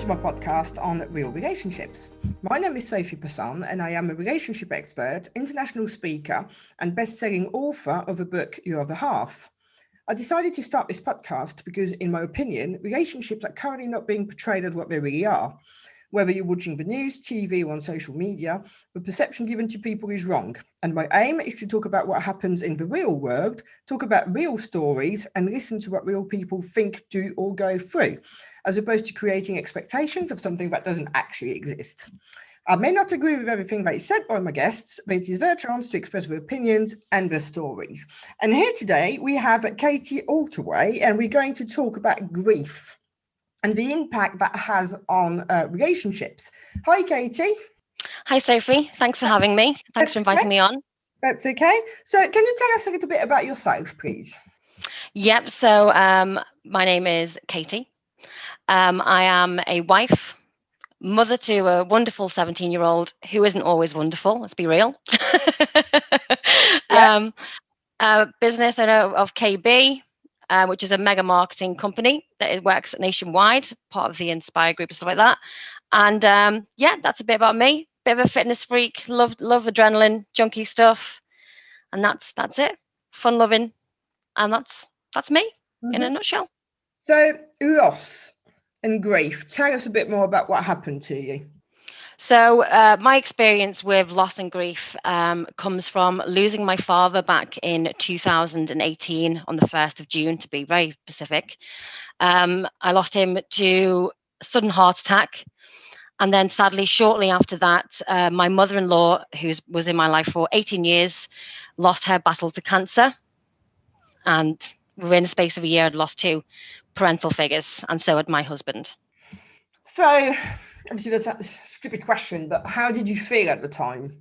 to my podcast on real relationships. My name is Sophie Passon and I am a relationship expert, international speaker and best-selling author of the book Your Other Half. I decided to start this podcast because, in my opinion, relationships are currently not being portrayed as what they really are. Whether you're watching the news, TV or on social media, the perception given to people is wrong. And my aim is to talk about what happens in the real world, talk about real stories and listen to what real people think, do or go through, as opposed to creating expectations of something that doesn't actually exist. I may not agree with everything that is said by my guests, but it is their chance to express their opinions and their stories. And here today we have Katie Holtaway, and we're going to talk about grief and the impact that has on relationships. Hi, Katie. Hi, Sophie. Thanks for having me. Thanks for inviting me on. That's okay. So can you tell us a little bit about yourself, please? Yep. So my name is Katie. I am a wife, mother to a wonderful 17-year-old who isn't always wonderful. Let's be real. Business owner of KB. Which is a mega marketing company that it works nationwide, part of the Inspire group and stuff like that. And that's a bit about me. Bit of a fitness freak, love adrenaline, junkie stuff, and that's it. Fun loving, and that's me in a nutshell. So loss and grief. Tell us a bit more about what happened to you. So my experience with loss and grief comes from losing my father back in 2018 on the 1st of June, to be very specific. I lost him to a sudden heart attack. And then sadly, shortly after that, my mother-in-law, who was in my life for 18 years, lost her battle to cancer. And within the space of a year, I'd lost 2 parental figures. And so had my husband. So obviously that's a stupid question, but how did you feel at the time?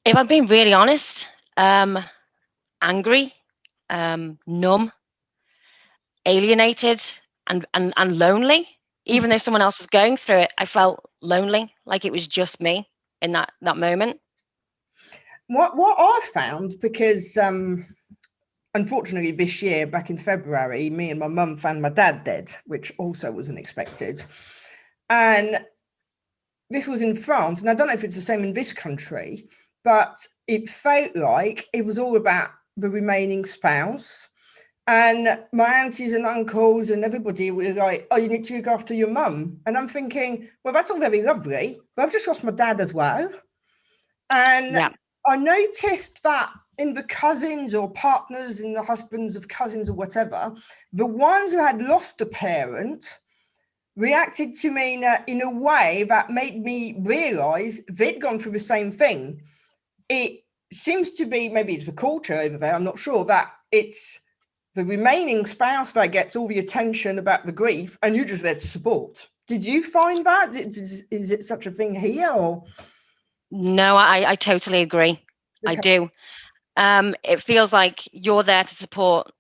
If I'm being really honest, angry, numb, alienated, and lonely. Even though someone else was going through it, I felt lonely, like it was just me in that moment. What I found, because unfortunately this year, back in February, me and my mum found my dad dead, which also was unexpected. And this was in France, and I don't know if it's the same in this country, but it felt like it was all about the remaining spouse. And my aunties and uncles and everybody were like, oh, you need to look after your mum. And I'm thinking, well, that's all very lovely, but I've just lost my dad as well. And I noticed that in the cousins or partners and the husbands of cousins or whatever, the ones who had lost a parent reacted to me in a way that made me realize they'd gone through the same thing. It seems to be, maybe it's the culture over there, I'm not sure, that it's the remaining spouse that gets all the attention about the grief and you're just there to support. Did you find that? Is it such a thing here? Or? No, I totally agree. Okay. I do. It feels like you're there to support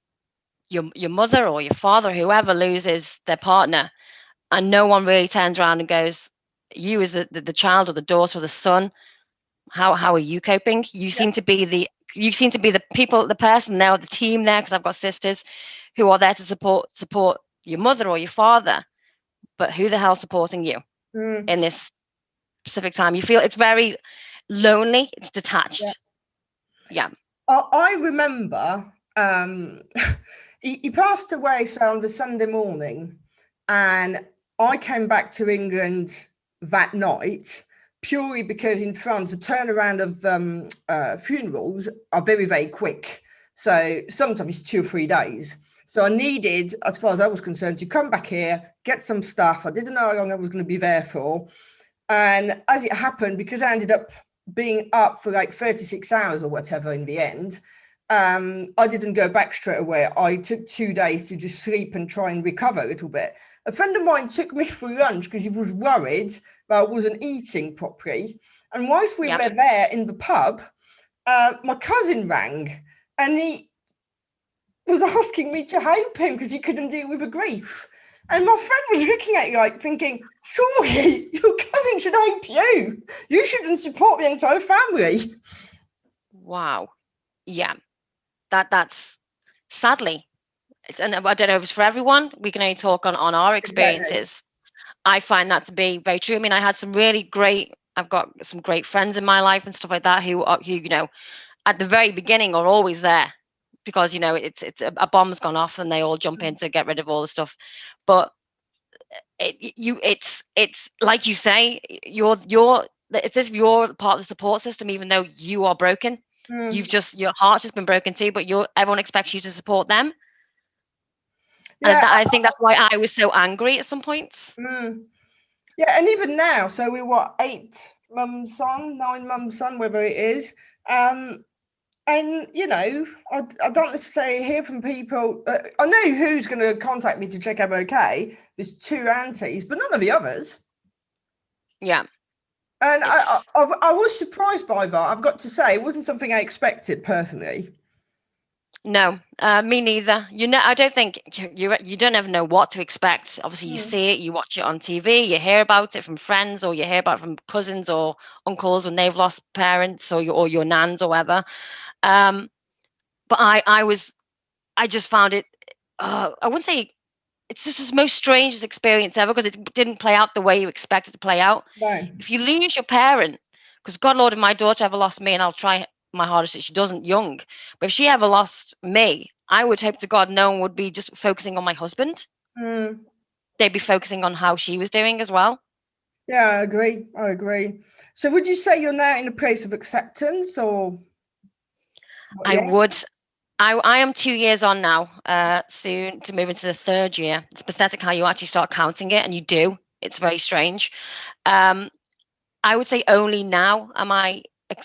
your mother or your father, whoever loses their partner, and no one really turns around and goes, you as the child or the daughter or the son, how are you coping? You seem to be the people, the person there, or the team there, because I've got sisters who are there to support your mother or your father, but who the hell's supporting you in this specific time? You feel it's very lonely, it's detached. Yeah. I remember he passed away on the Sunday morning, and I came back to England that night purely because in France the turnaround of funerals are very, very quick. So sometimes it's 2 or 3 days. So I needed, as far as I was concerned, to come back here, get some stuff. I didn't know how long I was going to be there for. And as it happened, because I ended up being up for like 36 hours or whatever in the end, I didn't go back straight away. I took 2 days to just sleep and try and recover a little bit. A friend of mine took me for lunch because he was worried that I wasn't eating properly. And whilst we were there in the pub, my cousin rang and he was asking me to help him because he couldn't deal with the grief. And my friend was looking at you like thinking, surely your cousin should help you. You shouldn't support the entire family. Wow. Yeah. That's sadly, and I don't know if it's for everyone. We can only talk on our Exactly. experiences. I find that to be very true. I mean, I've got some great friends in my life and stuff like that who at the very beginning are always there because, it's a bomb's gone off and they all jump in to get rid of all the stuff. But it's like you say, it's as if you're part of the support system, even though you are broken. Your heart's just been broken too, but everyone expects you to support them. And I think that's why I was so angry at some points. Yeah, and even now, so we're 8 months on, 9 months on, whether it is. And, I don't necessarily hear from people. I know who's going to contact me to check I'm okay. There's 2 aunties, but none of the others. Yeah. And I was surprised by that. I've got to say, it wasn't something I expected personally. No, me neither. I don't think you don't ever know what to expect. Obviously, you see it, you watch it on TV, you hear about it from friends, or you hear about it from cousins or uncles when they've lost parents, or your nans or whatever. But I just found it. I wouldn't say it's just the most strangest experience ever because it didn't play out the way you expect it to play out. No. If you lose your parent, because God Lord, if my daughter ever lost me, and I'll try my hardest that she doesn't young, but if she ever lost me, I would hope to God no one would be just focusing on my husband. They'd be focusing on how she was doing as well. Yeah, I agree. So would you say you're now in a place of acceptance, or? I would. I am 2 years on now, soon to move into the 3rd year. It's pathetic how you actually start counting it, and you do. It's very strange. I would say only now am I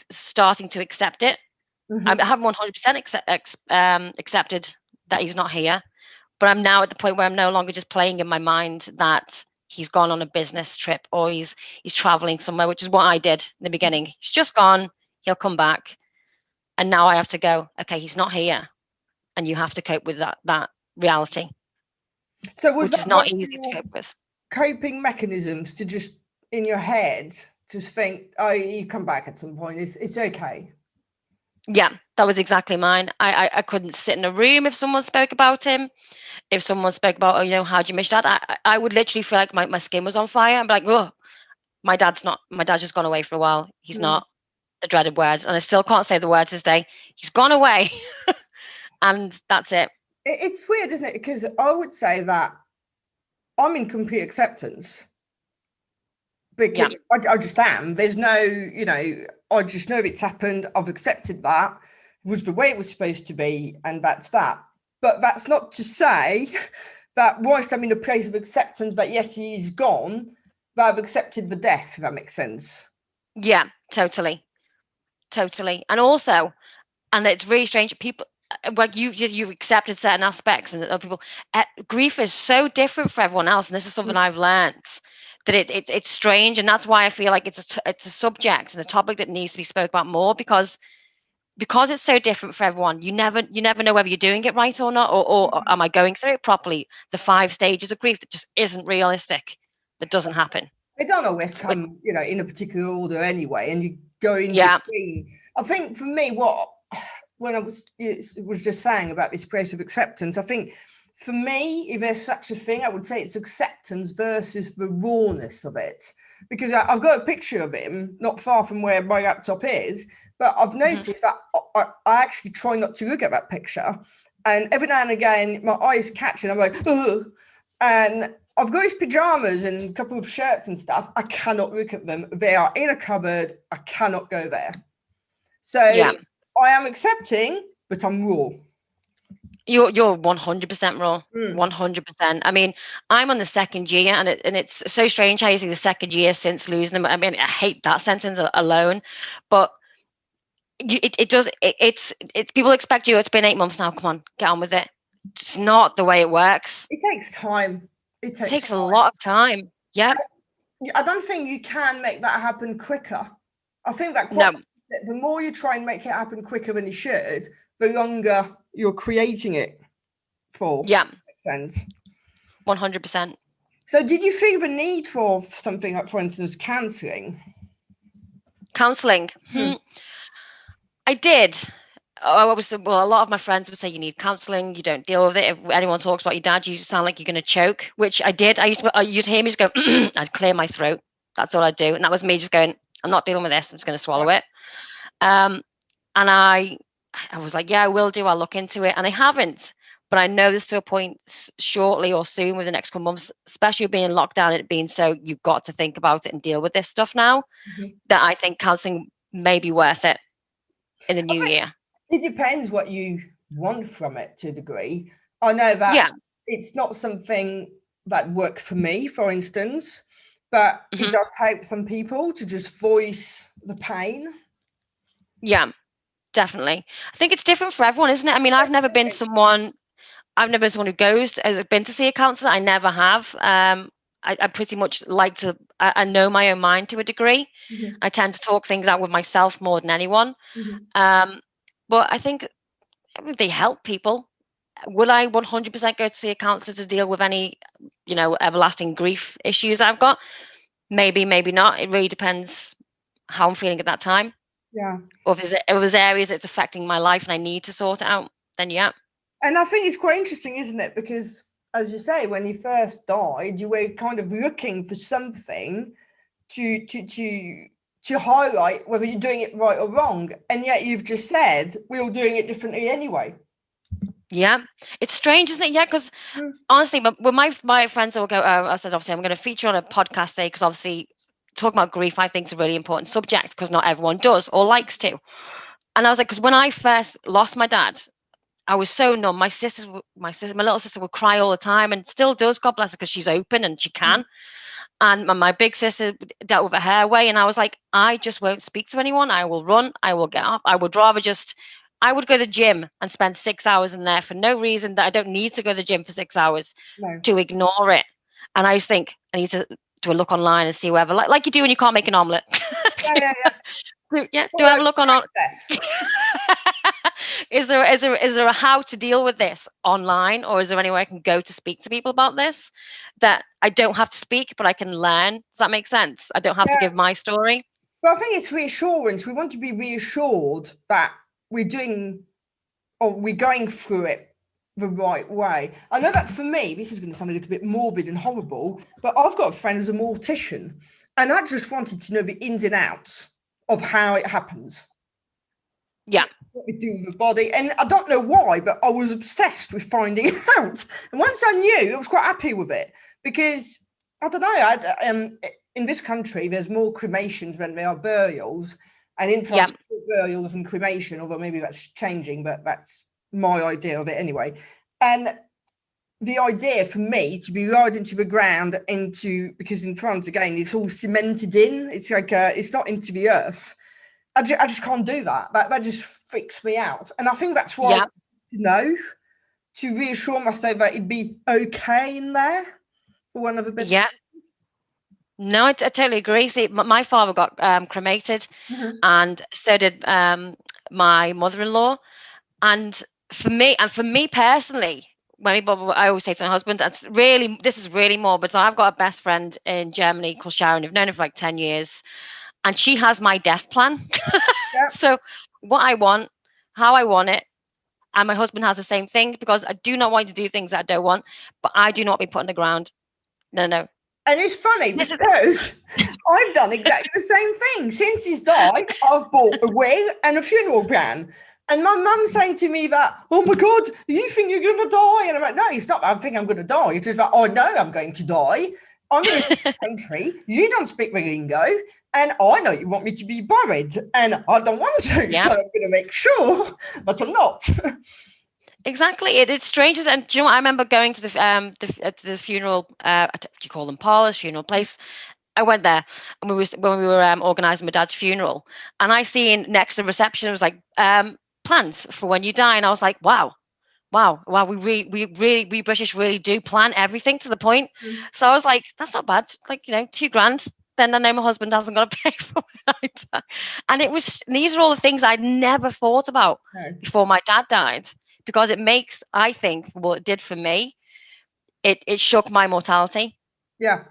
starting to accept it. I haven't 100% accepted that he's not here, but I'm now at the point where I'm no longer just playing in my mind that he's gone on a business trip or he's traveling somewhere, which is what I did in the beginning. He's just gone. He'll come back. And now I have to go, okay, he's not here. And you have to cope with that reality. So which is not easy to cope with. Coping mechanisms to just, in your head, just think, oh, you come back at some point. It's okay. Yeah, that was exactly mine. I couldn't sit in a room if someone spoke about him. If someone spoke about, how do you miss dad? I would literally feel like my skin was on fire. I'm like, oh, my dad's just gone away for a while. He's not, the dreaded words. And I still can't say the words this day. He's gone away. And that's it. It's weird, isn't it? Because I would say that I'm in complete acceptance. Because I just am. There's no, I just know it's happened. I've accepted that. It was the way it was supposed to be, and that's that. But that's not to say that whilst I'm in a place of acceptance that yes, he's gone, that I've accepted the death, if that makes sense. Yeah, totally. And also, and it's really strange, people, like you accepted certain aspects, and other people, grief is so different for everyone else, and this is something I've learned, that it's strange, and that's why I feel like it's a subject and a topic that needs to be spoke about more, because it's so different for everyone. You never know whether you're doing it right or not, or am I going through it properly. The 5 stages of grief that just isn't realistic. That doesn't happen. They don't always come, in a particular order anyway, and you go in between. I think for me, when I was just saying about this place of acceptance, I think for me, if there's such a thing, I would say it's acceptance versus the rawness of it. Because I've got a picture of him not far from where my laptop is, but I've noticed that I actually try not to look at that picture. And every now and again, my eyes catch it, I'm like, ugh. And I've got his pajamas and a couple of shirts and stuff. I cannot look at them. They are in a cupboard. I cannot go there. So I am accepting, but I'm raw. You're 100% raw. 100%. I mean, I'm on the 2nd year, and it's so strange how you say the 2nd year since losing them. I mean, I hate that sentence alone, but it's people expect you. It's been 8 months now. Come on, get on with it. It's not the way it works. It takes time. It takes a lot of time. Yeah. I don't think you can make that happen quicker. I think that the more you try and make it happen quicker than you should, the longer you're creating it for. Yeah. Makes sense. 100%. So did you feel the need for something like, for instance, counselling? I did. a lot of my friends would say you need counselling, you don't deal with it. If anyone talks about your dad, you sound like you're going to choke, which I did. You'd hear me just go, I'd clear my throat. That's all I'd do. And that was me just going, I'm not dealing with this. I'm just going to swallow it. And I was like, yeah, I will do. I'll look into it. And I haven't. But I know there's to a point shortly or soon with the next couple of months, especially being locked down, it being so you've got to think about it and deal with this stuff now, that I think counselling may be worth it in the new year. It depends what you want from it to a degree. I know that it's not something that worked for me, for instance, but it does help some people to just voice the pain. Yeah, definitely. I think it's different for everyone, isn't it? I mean, I've never been someone who has been to see a counsellor. I never have. I pretty much like to, I know my own mind to a degree. I tend to talk things out with myself more than anyone. But I think they help people. Would I 100% go to see a counsellor to deal with any, everlasting grief issues I've got? Maybe, maybe not. It really depends how I'm feeling at that time. Yeah. Or if there's areas that's affecting my life and I need to sort it out, then yeah. And I think it's quite interesting, isn't it? Because, as you say, when he first died, you were kind of looking for something to highlight whether you're doing it right or wrong. And yet you've just said we're all doing it differently anyway. Yeah, it's strange, isn't it? Yeah, because honestly, when my friends will go, I said, obviously, I'm going to feature on a podcast today because obviously talking about grief, I think, is a really important subject because not everyone does or likes to. And I was like, because when I first lost my dad, I was so numb. My little sister would cry all the time and still does, God bless her, because she's open and she can. And my big sister dealt with it her way. And I was like, I just won't speak to anyone. I will run. I will get off. I would rather I would go to the gym and spend 6 hours in there for no reason that I don't need to go to the gym for 6 hours to ignore it. And I just think I need to do a look online and see whether, like you do when you can't make an omelette. Do I have a look on? Is there a how to deal with this online, or is there anywhere I can go to speak to people about this that I don't have to speak, but I can learn? Does that make sense? I don't have to give my story. Well, I think it's reassurance. We want to be reassured that we're going through it the right way. I know that for me, this is going to sound a little bit morbid and horrible, but I've got a friend who's a mortician, and I just wanted to know the ins and outs of how it happens. Yeah. What we do with the body. And I don't know why, but I was obsessed with finding out. And once I knew, I was quite happy with it because, I don't know, in this country, there's more cremations than there are burials. And in France, burials and cremation, although maybe that's changing, but that's my idea of it anyway. And the idea for me to be lowered into the ground because in France, again, it's all cemented in. It's like, it's not into the earth. I just can't do that. That just freaks me out. And I think that's why to reassure myself that it'd be okay in there for one of the best. Yeah. No, I totally agree. See, my father got cremated, and so did my mother-in-law. And for me personally, I always say to my husband, this is really morbid. So I've got a best friend in Germany called Sharon. I've known her for like 10 years. And she has my death plan. So what I want, how I want it. And my husband has the same thing because I do not want to do things that I don't want, but I do not be put on the ground. No. And it's funny because I've done exactly the same thing. Since he's died, I've bought a wig and a funeral plan. And my mum's saying to me that, oh my God, you think you're going to die? And I'm like, no, it's not that I think I'm going to die. It's just that I know I'm going to die. I'm in a country, you don't speak the lingo, and I know you want me to be buried, and I don't want to, so I'm going to make sure that I'm not. Exactly. It's strange. And do you know what? I remember going to the funeral, do you call them parlors, funeral place? I went there, and when we were organising my dad's funeral, and I seen next to the reception, it was like plans for when you die, and I was like, wow, we British really do plan everything to the point. So I was like, that's not bad. Like, $2,000. Then I know my husband hasn't got to pay for it. And these are all the things I'd never thought about before my dad died, because it makes, I think, what it did for me, it shook my mortality. Yeah.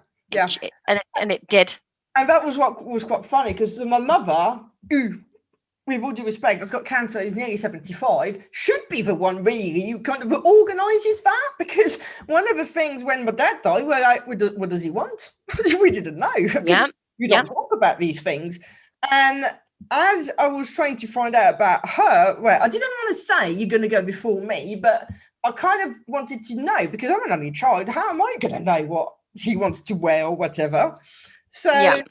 And it did. And that was what was quite funny, because my mother, who with all due respect, has got cancer, is nearly 75, should be the one really who kind of organises that. Because one of the things when my dad died, we're like, what does he want? We didn't know, because Yeah. you Yeah. don't talk about these things. And as I was trying to find out about her, well, I didn't want to say you're going to go before me, but I kind of wanted to know, because I'm an only child. How am I going to know what she wants to wear or whatever? So Yeah.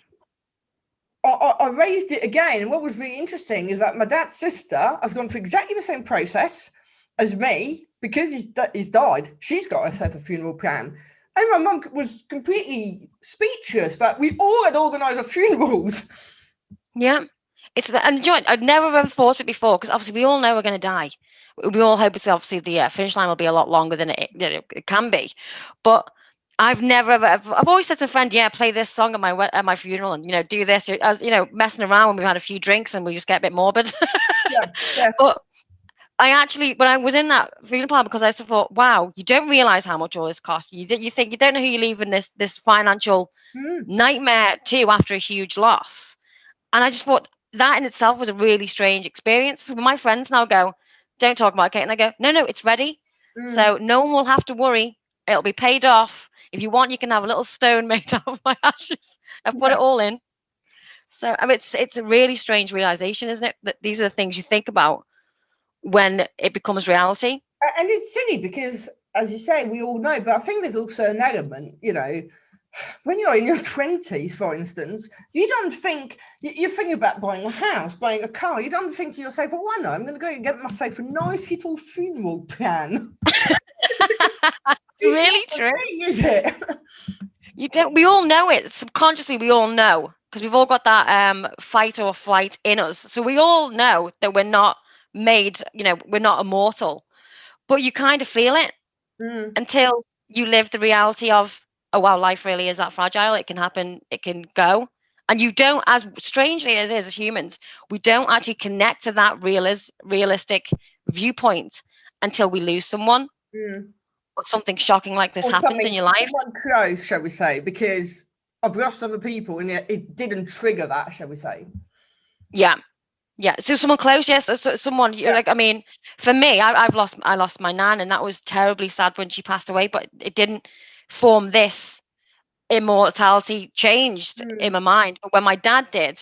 I raised it again. And what was really interesting is that my dad's sister has gone through exactly the same process as me, because he's died. She's got herself a funeral plan. And my mum was completely speechless that we all had organised our funerals. Yeah. And I'd never ever thought of it before, because obviously we all know we're going to die. We all hope it's obviously the finish line will be a lot longer than it can be. But I've never ever, I've always said to a friend, yeah, play this song at my funeral, and do this, as messing around when we've had a few drinks and we just get a bit morbid. Yeah. But I actually, when I was in that funeral plan, because I just thought, wow, you don't realize how much all this costs. You think you don't know who you're leaving this financial nightmare to after a huge loss. And I just thought that in itself was a really strange experience. So my friends now go, don't talk about it, Kate. And I go, no, it's ready. So no one will have to worry. It'll be paid off. If you want, you can have a little stone made out of my ashes and put it all in. So I mean, it's a really strange realization, isn't it? That these are the things you think about when it becomes reality. And it's silly because, as you say, we all know, but I think there's also an element, when you're in your 20s, for instance, you don't think, you're thinking about buying a house, buying a car. You don't think to yourself, oh, I know, I'm going to go and get myself a nice little funeral plan. Really true. Thing, is it? You don't. We all know it subconsciously. We all know, because we've all got that fight or flight in us. So we all know that we're not made. We're not immortal, but you kind of feel it until you live the reality of, oh wow, life really is that fragile. It can happen. It can go, and you don't. As strangely as it is, as humans, we don't actually connect to that realistic viewpoint until we lose someone. Or something shocking like this happens in your life. Someone close, shall we say, because I've lost other people and it didn't trigger that, shall we say. Yeah. So someone close, yes. So someone, like, I mean, for me, I lost my nan, and that was terribly sad when she passed away, but it didn't form this immortality changed in my mind. But when my dad did,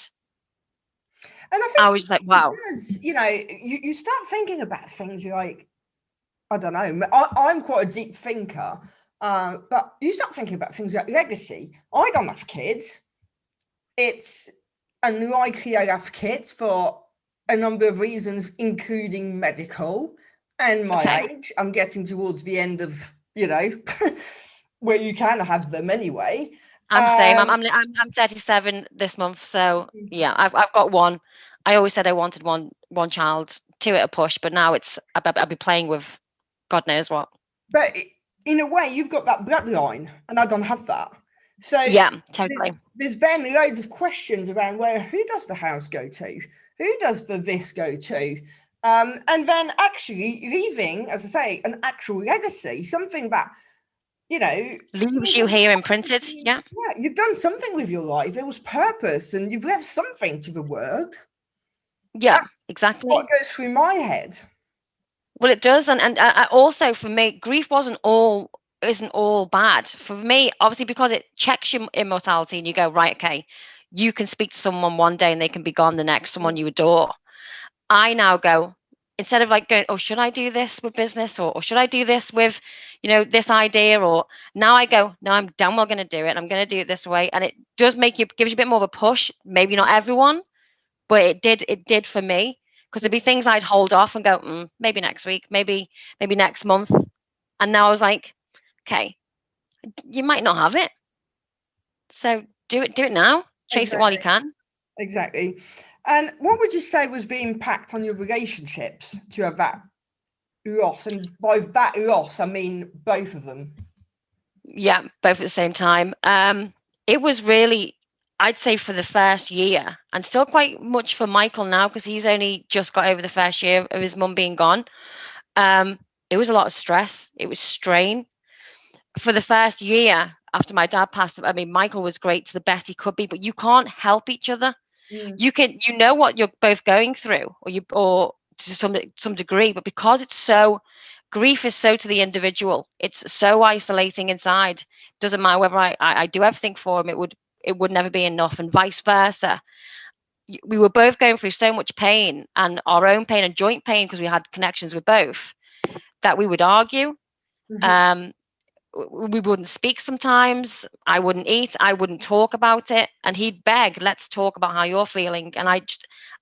and I was like, wow. Because, you start thinking about things, you're like, I don't know. I'm quite a deep thinker, but you start thinking about things like legacy. I don't have kids. It's unlikely I have kids for a number of reasons, including medical and my age. I'm getting towards the end of, where you can have them anyway. I'm same. I'm 37 this month, so yeah, I've got one. I always said I wanted one child, two at a push, but now I'll be playing with God knows what. But in a way, you've got that bloodline, and I don't have that. So yeah, totally. There's then loads of questions around who does the house go to? Who does the this go to? And then actually leaving, as I say, an actual legacy, something that, leaves you here imprinted. Yeah, you've done something with your life. It was purpose, and you've left something to the world. Yeah, that's exactly what goes through my head. Well, it does, and also for me, grief isn't all bad. For me, obviously, because it checks your immortality, and you go, right, okay, you can speak to someone one day and they can be gone the next, someone you adore. I now go, instead of like going, oh, should I do this with business, or should I do this with, this idea, or now I go, no, I'm damn well going to do it. I'm going to do it this way, and it does gives you a bit more of a push. Maybe not everyone, but it did for me. Because there'd be things I'd hold off and go, maybe next week, maybe next month. And now I was like, okay, you might not have it. So do it now. Chase it while you can. Exactly. And what would you say was the impact on your relationships to have that loss? And by that loss, I mean both of them. Yeah, both at the same time. It was really, I'd say, for the first year, and still quite much for Michael now, because he's only just got over the first year of his mum being gone. It was a lot of stress. It was strain. For the first year after my dad passed, I mean, Michael was great to the best he could be, but you can't help each other. You know what you're both going through, or to some degree, but because grief is so to the individual, it's so isolating inside. Doesn't matter whether I do everything for him, it would never be enough, and vice versa. We were both going through so much pain, and our own pain and joint pain, because we had connections with both, that we would argue. We wouldn't speak sometimes. I wouldn't eat. I wouldn't talk about it. And he'd beg, let's talk about how you're feeling. And I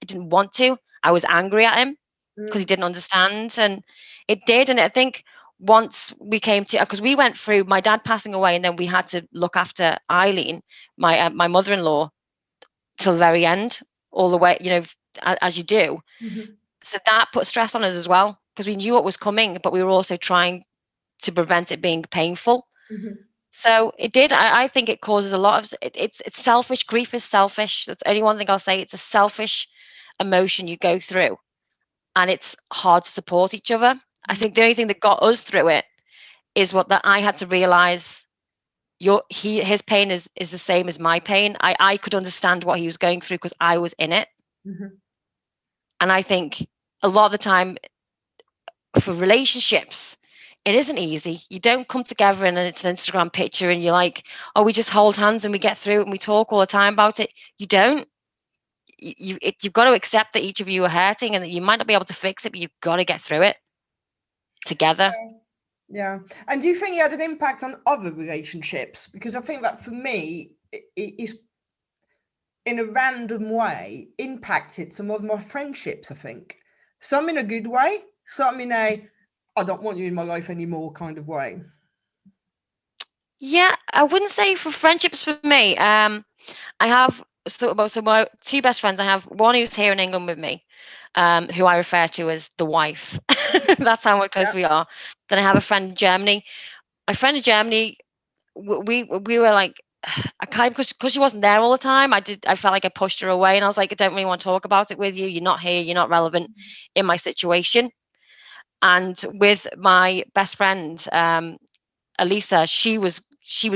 didn't want to. I was angry at him because he didn't understand. And it did. And I think once we came to, because we went through my dad passing away, and then we had to look after Eileen, my mother-in-law, till the very end, all the way, as you do. So that put stress on us as well, because we knew what was coming, but we were also trying to prevent it being painful. So it did. I think it causes a lot of it's selfish. Grief is selfish. That's only one thing I'll say. It's a selfish emotion you go through, and it's hard to support each other. I think the only thing that got us through it is that I had to realize his pain is the same as my pain. I could understand what he was going through because I was in it. And I think a lot of the time for relationships, it isn't easy. You don't come together and it's an Instagram picture and you're like, oh, we just hold hands and we get through it and we talk all the time about it. You don't. You've got to accept that each of you are hurting and that you might not be able to fix it, but you've got to get through it together. Yeah. And do you think it had an impact on other relationships? Because I think that for me, it is in a random way impacted some of my friendships, I think. Some in a good way, some in a I don't want you in my life anymore kind of way. Yeah, I wouldn't say for friendships for me. I have my two best friends. I have one who's here in England with me, who I refer to as the wife. That's how close we are. Then I have a friend in Germany. My friend in Germany, we were like, I kind of, because she wasn't there all the time. I felt like I pushed her away, and I was like, I don't really want to talk about it with you. You're not here. You're not relevant in my situation. And with my best friend, Elisa, she was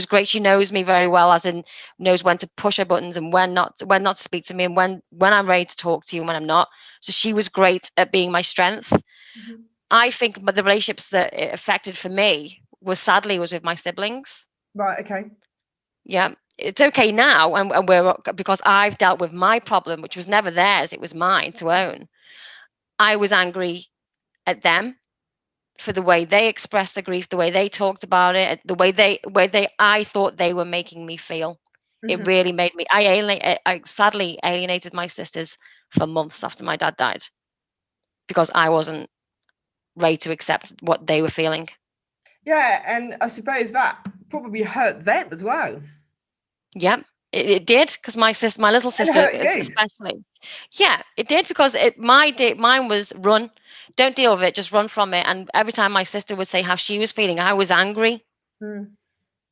great. She knows me very well, as in knows when to push her buttons and when not to speak to me, and when I'm ready to talk to you and when I'm not. So she was great at being my strength. I think the relationships that it affected for me was with my siblings. Right. Okay. Yeah, it's okay now, and we're, because I've dealt with my problem, which was never theirs, it was mine to own. I was angry at them for the way they expressed the grief, the way they talked about it, the way I thought they were making me feel. It really made me. I sadly alienated my sisters for months after my dad died because I wasn't ready to accept what they were feeling. Yeah, and I suppose that probably hurt them as well. Yeah, it did, because my little sister especially. Yeah, it did, because mine was run, don't deal with it, just run from it. And every time my sister would say how she was feeling, I was angry.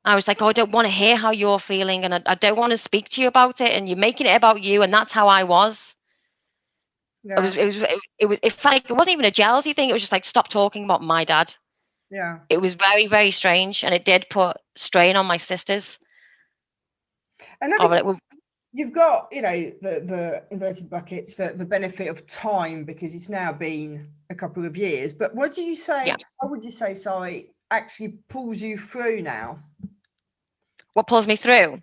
I was like, oh, I don't want to hear how you're feeling, and I don't want to speak to you about it, and you're making it about you. And that's how I was. Yeah. It felt like it wasn't even a jealousy thing. It was just like, stop talking about my dad. Yeah. It was very, very strange, and it did put strain on my sisters. And you've got, the inverted brackets for the benefit of time, because it's now been a couple of years. But what do you say? Yeah. How would you say, sorry, actually pulls you through now? What pulls me through?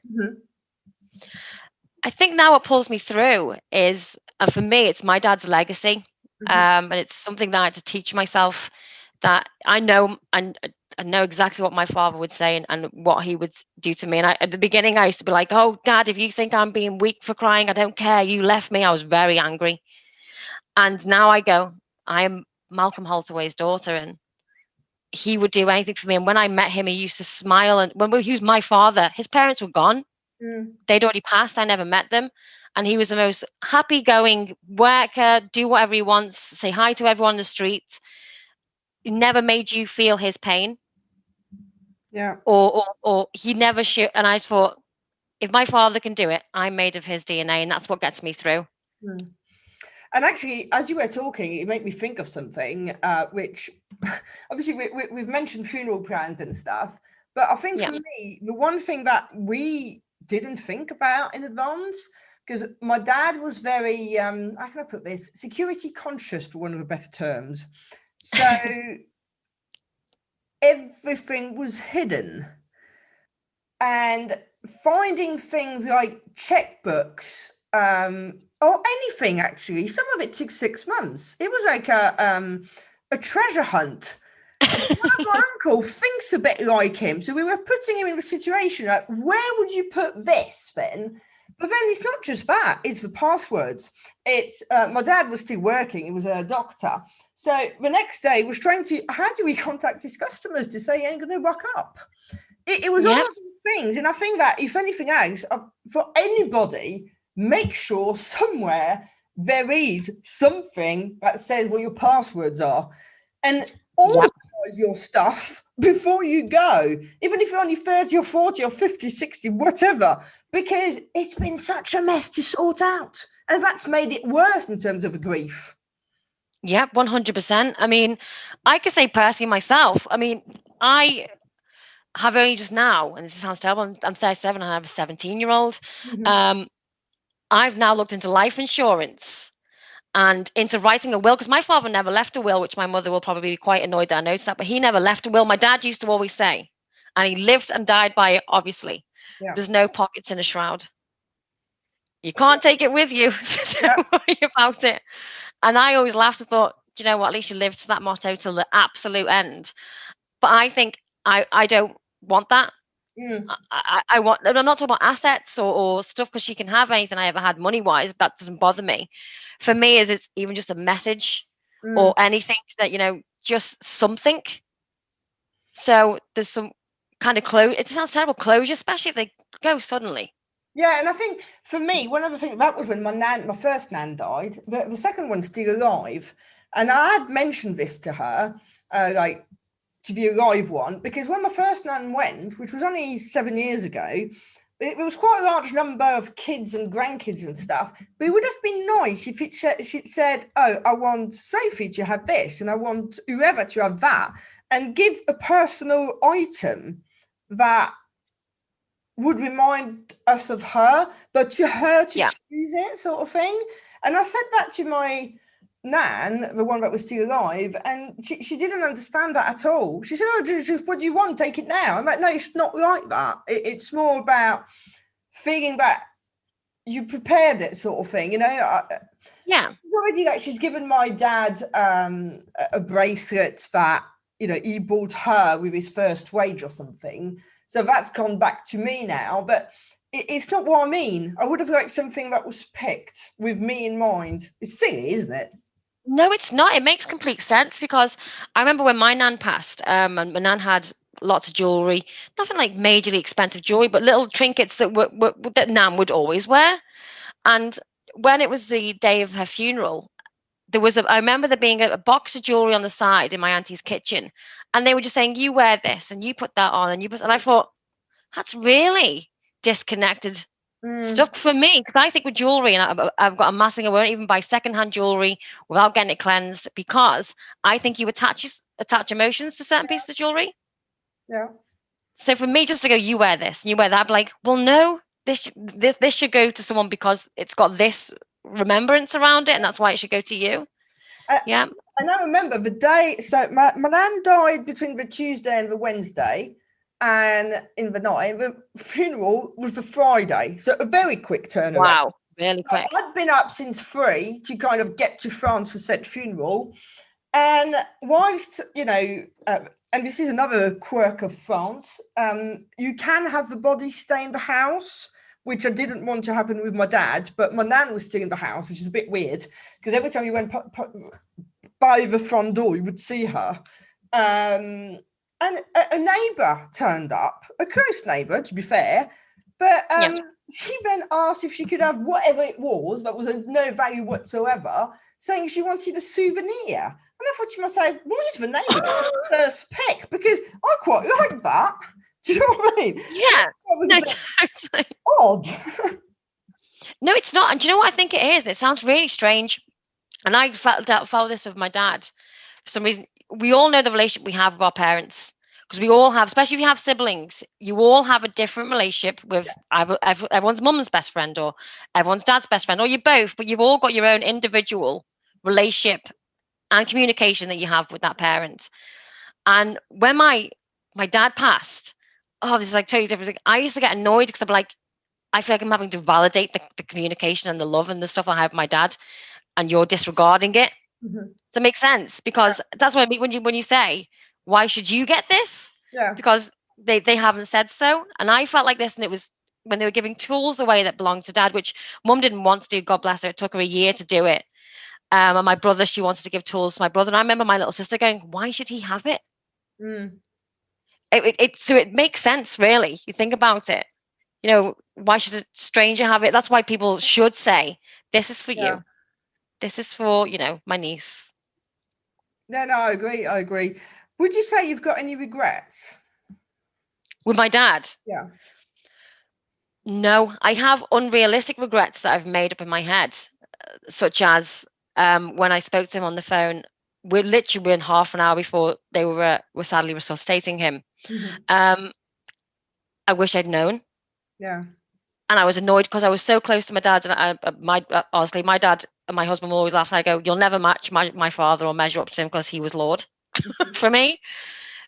I think now what pulls me through is, and for me, it's my dad's legacy. And it's something that I had to teach myself, that I know, and I know exactly what my father would say and what he would do to me. And at the beginning, I used to be like, oh, Dad, if you think I'm being weak for crying, I don't care. You left me. I was very angry. And now I go, I am Malcolm Holtaway's daughter, and he would do anything for me. And when I met him, he used to smile. And when he was my father, his parents were gone. They'd already passed. I never met them. And he was the most happy-going worker, do whatever he wants, say hi to everyone on the street. He never made you feel his pain. Yeah. Or he never should. And I thought, if my father can do it, I'm made of his DNA, and that's what gets me through. And actually, as you were talking, it made me think of something, which obviously we've mentioned funeral plans and stuff, but I think for me, the one thing that we didn't think about in advance because my dad was very, how can I put this, security conscious, for one of the better terms. So everything was hidden. And finding things like checkbooks, or anything, actually, some of it took 6 months. It was like a treasure hunt. One of my uncle thinks a bit like him, so we were putting him in the situation like, where would you put this then? But then it's not just that, it's the passwords. It's my dad was still working, he was a doctor. So the next day was trying to, how do we contact his customers to say he ain't gonna rock up? It was all of these things. And I think that if anything else, for anybody, make sure somewhere there is something that says what your passwords are. And organize your stuff before you go, even if you're only 30 or 40 or 50, 60, whatever, because it's been such a mess to sort out. And that's made it worse in terms of the grief. Yeah, 100%. I mean, I could say personally myself, I mean, I have only just now, and this sounds terrible, I'm 37 and I have a 17-year-old. I've now looked into life insurance and into writing a will, because my father never left a will, which my mother will probably be quite annoyed that I noticed that, but he never left a will. My dad used to always say, and he lived and died by it, obviously, there's no pockets in a shroud. You can't take it with you, so don't worry about it. And I always laughed and thought, do you know what, at least you lived to that motto till the absolute end. But I think I don't want that. I want, I'm not talking about assets or stuff, because she can have anything I ever had money wise. That doesn't bother me. For me, is it's even just a message or anything that, you know, just something. So there's some kind of it sounds terrible, closure, especially if they go suddenly. Yeah, and I think for me, one other thing, that was when my first nan died. The second one's still alive. And I had mentioned this to her, like, to the alive one, because when my first nan went, which was only 7 years ago, it was quite a large number of kids and grandkids and stuff. But it would have been nice if she'd said, oh, I want Sophie to have this, and I want whoever to have that, and give a personal item that would remind us of her, but to her to choose it, sort of thing. And I said that to my nan, the one that was still alive, and she didn't understand that at all. She said, oh, just, what do you want? Take it now. I'm like, no, it's not like that. It's more about feeling that you prepared it, sort of thing, you know? She's already, like, she's given my dad a bracelet that, you know, he bought her with his first wage or something. So that's gone back to me now, but it's not what I mean. I would have liked something that was picked with me in mind. It's silly, isn't it? No, it's not. It makes complete sense, because I remember when my nan passed, and my nan had lots of jewelry, nothing like majorly expensive jewelry, but little trinkets that that nan would always wear. And when it was the day of her funeral, I remember there being a box of jewelry on the side in my auntie's kitchen, and they were just saying, you wear this and you put that on, and and I thought, that's really disconnected stuff for me, because I think with jewelry, and I've got a massive thing, I won't even buy secondhand jewelry without getting it cleansed, because I think you attach emotions to certain pieces of jewelry. So for me, just to go, you wear this and you wear that, I'd be like, well, no, this should go to someone because it's got this remembrance around it, and that's why it should go to you. And I remember the day, so my nan died between the Tuesday and the Wednesday, and in the night, the funeral was the Friday, so a very quick turnaround. Wow, really quick. I'd been up since 3 to kind of get to France for said funeral, and whilst, you know, and this is another quirk of France, you can have the body stay in the house, which I didn't want to happen with my dad, but my nan was still in the house, which is a bit weird, because every time you went by the front door, you would see her. And a neighbour turned up, a close neighbour, to be fair, but she then asked if she could have whatever it was that was of no value whatsoever, saying she wanted a souvenir. And I thought to myself, why is the neighbour first pick? Because I quite like that. Do you know what I mean? Yeah. No, totally. Odd. No, it's not. And do you know what I think it is? And it sounds really strange. And I felt this with my dad. For some reason, we all know the relationship we have with our parents. because we all have, especially if you have siblings, you all have a different relationship with everyone's mum's best friend or everyone's dad's best friend, or you both, but you've all got your own individual relationship and communication that you have with that parent. And when my dad passed, oh, this is like totally different. I used to get annoyed because I'm like, I feel like I'm having to validate the communication and the love and the stuff I have with my dad, and you're disregarding it. Mm-hmm. So it makes sense, because that's what I mean when you say, why should you get this? Yeah. Because they haven't said so. And I felt like this, and it was when they were giving tools away that belonged to dad, which mum didn't want to do, God bless her. It took her a year to do it. And my brother, she wanted to give tools to my brother. And I remember my little sister going, why should he have it? Mm. So it makes sense, really. You think about it. You know, why should a stranger have it? That's why people should say, this is for you. This is for, my niece. No, I agree. Would you say you've got any regrets? With my dad? Yeah. No, I have unrealistic regrets that I've made up in my head, such as when I spoke to him on the phone. We're literally within half an hour before they were sadly resuscitating him. Mm-hmm. I wish I'd known. Yeah. And I was annoyed because I was so close to my dad. And honestly, my dad and my husband will always laugh. I go, you'll never match my father or measure up to him, because he was Lord for me.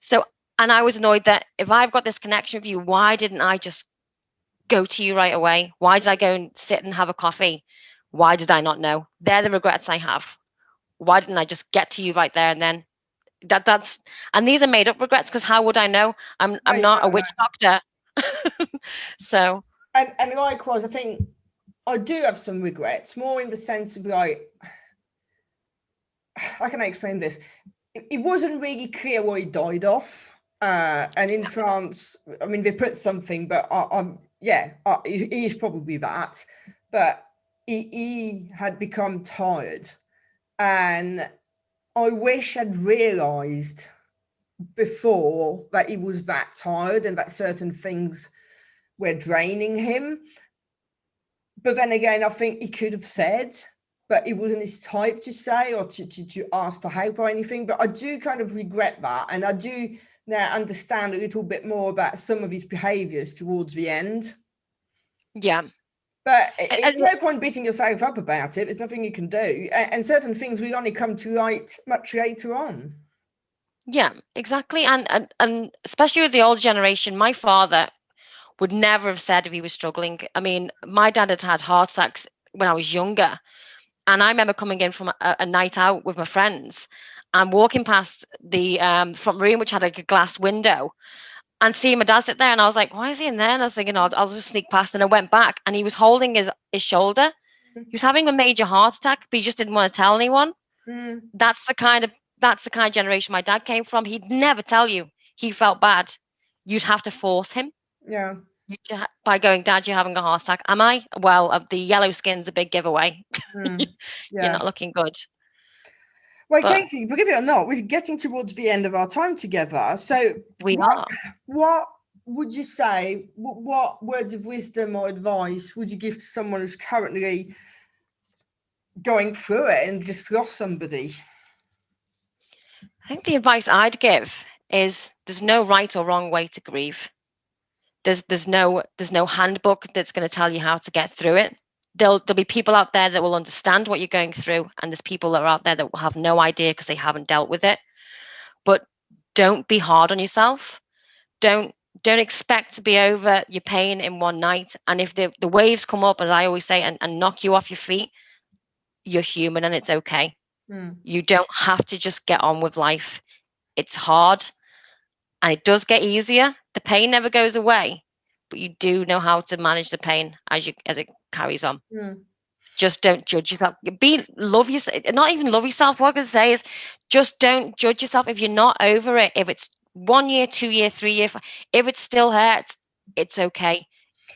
So, and I was annoyed that if I've got this connection with you, why didn't I just go to you right away? Why did I go and sit and have a coffee? Why did I not know? They're the regrets I have. Why didn't I just get to you right there and then? And these are made up regrets, because how would I know? I'm not a witch doctor. So. And likewise, I think I do have some regrets, more in the sense of like, how can I explain this? It wasn't really clear what he died of. And in France, I mean, they put something, but he is probably that. But he had become tired. And I wish I'd realised before that he was that tired and that certain things were draining him. But then again, I think he could have said, but it wasn't his type to say or to ask for help or anything. But I do kind of regret that. And I do now understand a little bit more about some of his behaviours towards the end. Yeah. But it's no point beating yourself up about it. There's nothing you can do. And certain things will only come to light much later on. Yeah, exactly. And especially with the older generation, my father would never have said if he was struggling. I mean, my dad had had heart attacks when I was younger. And I remember coming in from a night out with my friends and walking past the front room, which had like a glass window, and seeing my dad sit there. And I was like, why is he in there? And I was thinking, I'll just sneak past. And I went back, and he was holding his shoulder. He was having a major heart attack, but he just didn't want to tell anyone. Mm. That's the kind of generation my dad came from. He'd never tell you he felt bad. You'd have to force him. Yeah. By going, Dad, you're having a heart attack. Am I? Well, the yellow skin's a big giveaway. Yeah. You're not looking good. Well, Katie, believe it or not, we're getting towards the end of our time together. So what would you say, what words of wisdom or advice would you give to someone who's currently going through it and just lost somebody? I think the advice I'd give is there's no right or wrong way to grieve. There's no handbook that's going to tell you how to get through it. There'll be people out there that will understand what you're going through, and there's people that are out there that will have no idea because they haven't dealt with it. But don't be hard on yourself. Don't expect to be over your pain in one night. And if the waves come up, as I always say, and knock you off your feet, you're human and it's okay. You don't have to just get on with life. It's hard and it does get easier. The pain never goes away, but you do know how to manage the pain as it carries on. Just don't judge yourself. Love yourself. Not even love yourself. What I can say is just don't judge yourself if you're not over it. If it's 1 year, 2 year, 3 year, if it still hurts, it's okay.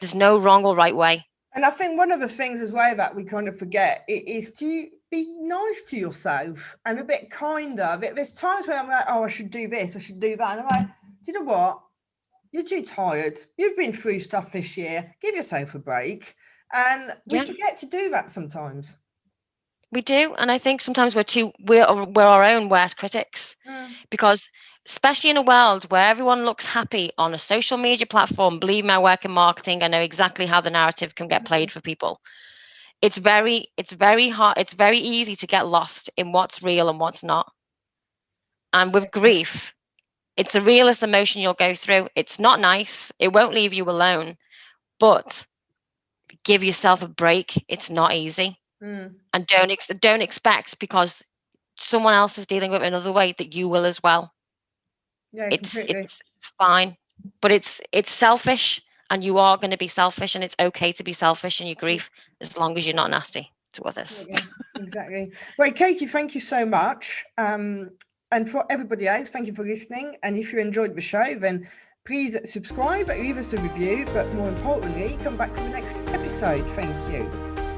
There's no wrong or right way. And I think one of the things as well that we kind of forget is to be nice to yourself and a bit kinder. There's times where I'm like, oh, I should do this, I should do that. And I'm like, do you know what? You're too tired. You've been through stuff this year. Give yourself a break. And we forget to do that sometimes. We do. And I think sometimes we're our own worst critics because especially in a world where everyone looks happy on a social media platform. Believe me, I work in marketing. I know exactly how the narrative can get played for people. It's very hard. It's very easy to get lost in what's real and what's not. And with grief, it's the realest emotion you'll go through. It's not nice. It won't leave you alone, but give yourself a break. It's not easy. And don't expect because someone else is dealing with it another way that you will as well. Yeah, it's fine, but it's selfish, and you are going to be selfish, and it's okay to be selfish in your grief as long as you're not nasty to others. Exactly. Well, Katie, thank you so much. And for everybody else, thank you for listening. And if you enjoyed the show, then please subscribe, leave us a review, but more importantly, come back for the next episode. Thank you.